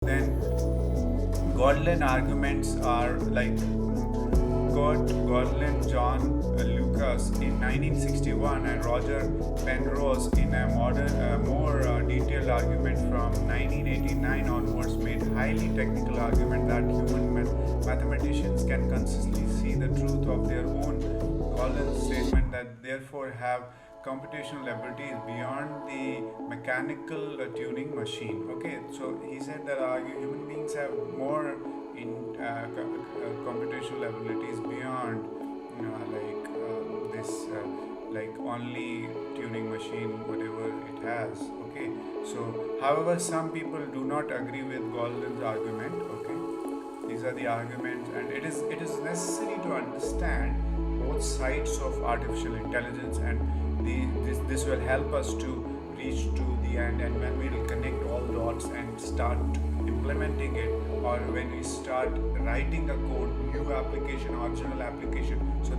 Then Godlin arguments are like Kurt Godlin, John Lucas in 1961, and Roger Penrose in a more detailed argument from 1989 onwards made highly technical argument that human mathematicians can consistently see the truth of their own. Godlin's statement that therefore have computational abilities beyond the mechanical tuning machine. Okay, so he said that human beings have more in computational abilities beyond this like only tuning machine whatever it has. Okay, so however some people do not agree with Golden's argument. Okay, these are the arguments, and it is necessary to understand both sides of artificial intelligence, and this will help us to reach to the end. And when we will connect all dots and start implementing it, or when we start writing a code, new application, original application, so